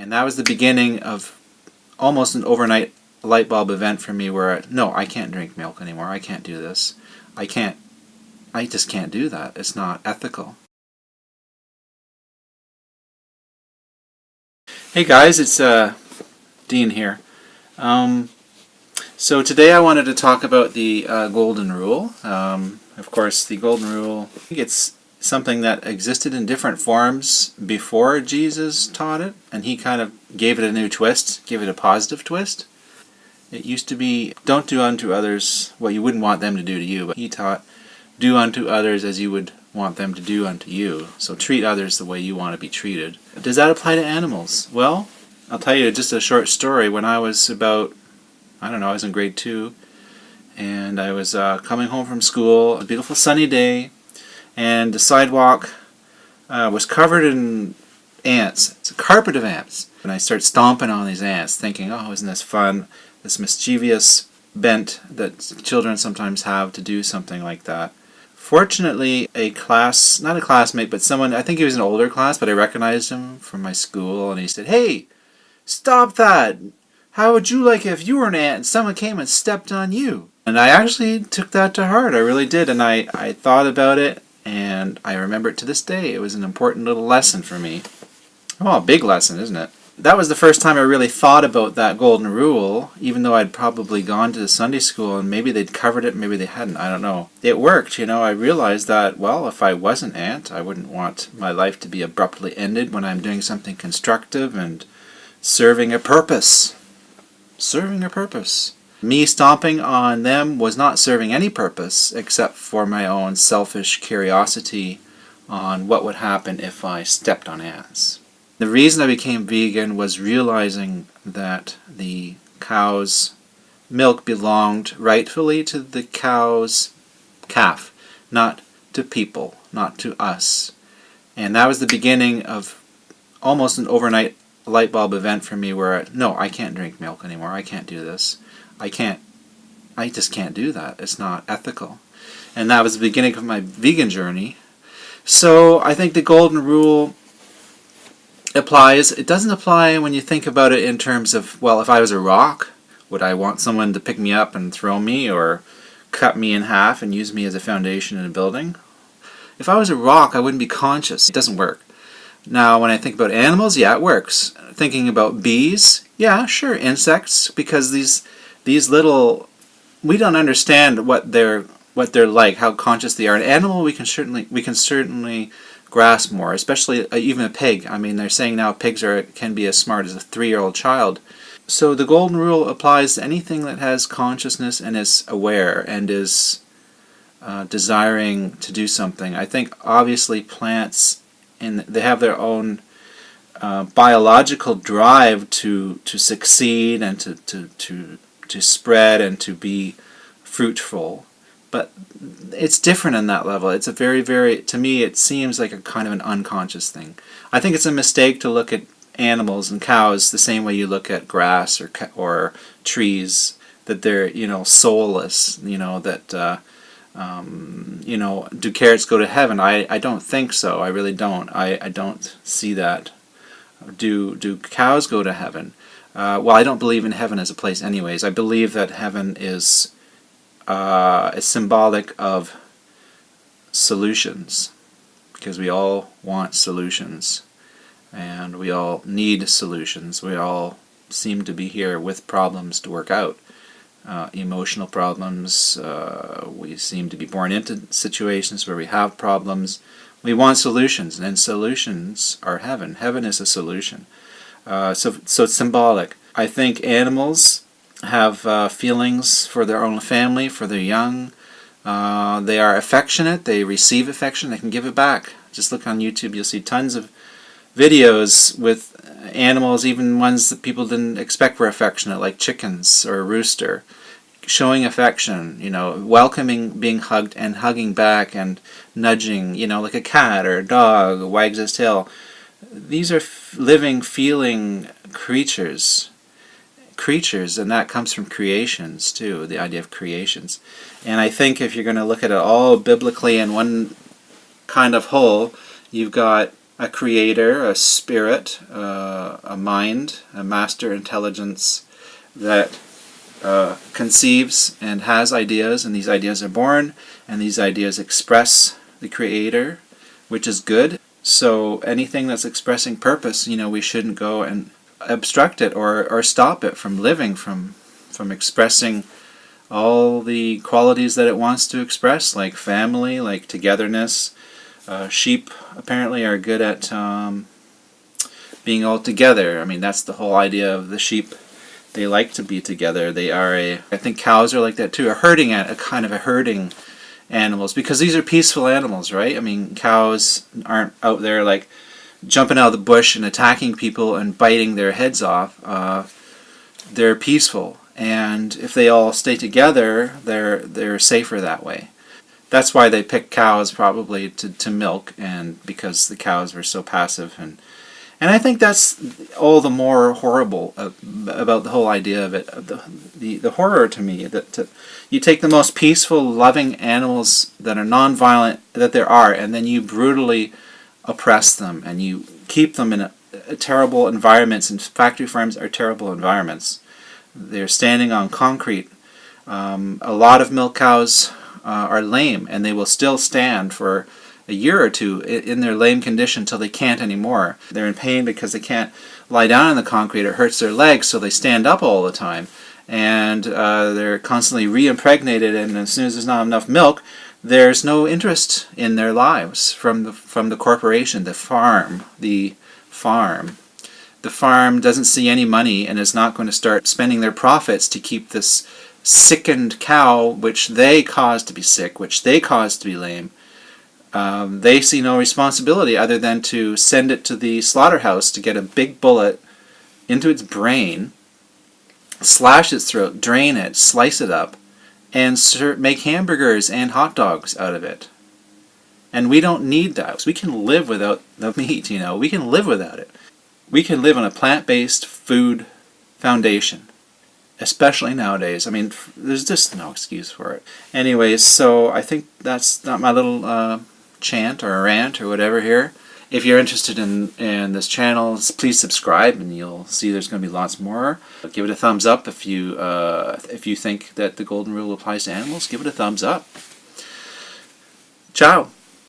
And that was the beginning of almost an overnight light bulb event for me where, no, I can't drink milk anymore. I can't do this. I just can't do that. It's not ethical. Hey guys, it's Dean here. So today I wanted to talk about the Golden Rule. Of course, the Golden Rule, I think it's something that existed in different forms before Jesus taught it, and he kind of gave it a new twist, gave it a positive twist. It used to be, don't do unto others what you wouldn't want them to do to you, but he taught, do unto others as you would want them to do unto you. So treat others the way you want to be treated. Does that apply to animals? Well, I'll tell you just a short story. When I was about, I was in grade 2, and I was coming home from school, a beautiful sunny day, and the sidewalk was covered in ants. It's a carpet of ants. And I start stomping on these ants, thinking, oh, isn't this fun? This mischievous bent that children sometimes have to do something like that. Fortunately, not a classmate, but someone, I think he was an older class, but I recognized him from my school, and he said, hey, stop that! How would you like it if you were an ant and someone came and stepped on you? And I actually took that to heart, I really did, and I thought about it, and I remember it to this day. It was an important little lesson for me. Oh, a big lesson, isn't it? That was the first time I really thought about that Golden Rule, even though I'd probably gone to the Sunday school and maybe they'd covered it, maybe they hadn't, I don't know. It worked, I realized that, well, if I was an ant, I wouldn't want my life to be abruptly ended when I'm doing something constructive and serving a purpose. Serving a purpose. Me stomping on them was not serving any purpose except for my own selfish curiosity on what would happen if I stepped on ants. The reason I became vegan was realizing that the cow's milk belonged rightfully to the cow's calf, not to people, not to us. And that was the beginning of almost an overnight light bulb event for me where, no, I can't drink milk anymore. I can't do this. I just can't do that. It's not ethical. And that was the beginning of my vegan journey. So I think the Golden Rule applies. It doesn't apply when you think about it in terms of, well, if I was a rock, would I want someone to pick me up and throw me or cut me in half and use me as a foundation in a building? If I was a rock, I wouldn't be conscious. It doesn't work. Now, when I think about animals, yeah, it works. Thinking about bees, yeah, sure, insects, because these little, we don't understand what they're like, how conscious they are. An animal, we can certainly grasp more, especially even a pig. I mean, they're saying now pigs can be as smart as a 3-year-old child. So the Golden Rule applies to anything that has consciousness and is aware and is desiring to do something. I think obviously plants, and they have their own biological drive to succeed and to spread and to be fruitful. But it's different on that level. It's a very, very, to me, it seems like a kind of an unconscious thing. I think it's a mistake to look at animals and cows the same way you look at grass or trees, that they're, soulless, that, do carrots go to heaven? I don't think so. I really don't. I don't see that. Do cows go to heaven? Well, I don't believe in heaven as a place anyways. I believe that heaven is symbolic of solutions, because we all want solutions and we all need solutions. We all seem to be here with problems to work out, emotional problems. We seem to be born into situations where we have problems. We want solutions, and solutions are heaven. Heaven is a solution. So it's symbolic. I think animals have feelings for their own family, for their young. They are affectionate. They receive affection. They can give it back. Just look on YouTube. You'll see tons of videos with animals, even ones that people didn't expect were affectionate, like chickens or a rooster, showing affection, welcoming, being hugged and hugging back and nudging, like a cat or a dog wags its tail. These are living, feeling creatures, and that comes from creations too, the idea of creations. And I think if you're going to look at it all biblically in one kind of whole, you've got, a creator, a spirit, a mind, a master intelligence that conceives and has ideas, and these ideas are born, and these ideas express the creator, which is good. So anything that's expressing purpose, we shouldn't go and obstruct it or stop it from living, from expressing all the qualities that it wants to express, like family, like togetherness. Sheep apparently are good at being all together. I mean, that's the whole idea of the sheep. They like to be together. I think cows are like that too, a kind of a herding animals, because these are peaceful animals, right? I mean, cows aren't out there like jumping out of the bush and attacking people and biting their heads off. They're peaceful, and if they all stay together, they're safer that way. That's why they picked cows probably to milk, and because the cows were so passive. And I think that's all the more horrible about the whole idea of it. The horror to me, that you take the most peaceful, loving animals that are non-violent that there are, and then you brutally oppress them, and you keep them in terrible environments, and factory farms are terrible environments. They're standing on concrete. A lot of milk cows are lame, and they will still stand for a year or two in their lame condition until they can't anymore. They're in pain because they can't lie down in the concrete. It hurts their legs, so they stand up all the time. And they're constantly re-impregnated, and as soon as there's not enough milk, there's no interest in their lives from the corporation, the farm. The farm doesn't see any money and is not going to start spending their profits to keep this sickened cow, which they caused to be sick, which they caused to be lame. They see no responsibility other than to send it to the slaughterhouse to get a big bullet into its brain, slash its throat, drain it, slice it up, and make hamburgers and hot dogs out of it. And we don't need that. We can live without the meat, We can live without it. We can live on a plant-based food foundation, especially nowadays. I mean, there's just no excuse for it. Anyways, so I think that's not my little chant or rant or whatever here. If you're interested in this channel, please subscribe, and you'll see there's going to be lots more. Give it a thumbs up if you think that the Golden Rule applies to animals. Give it a thumbs up. Ciao.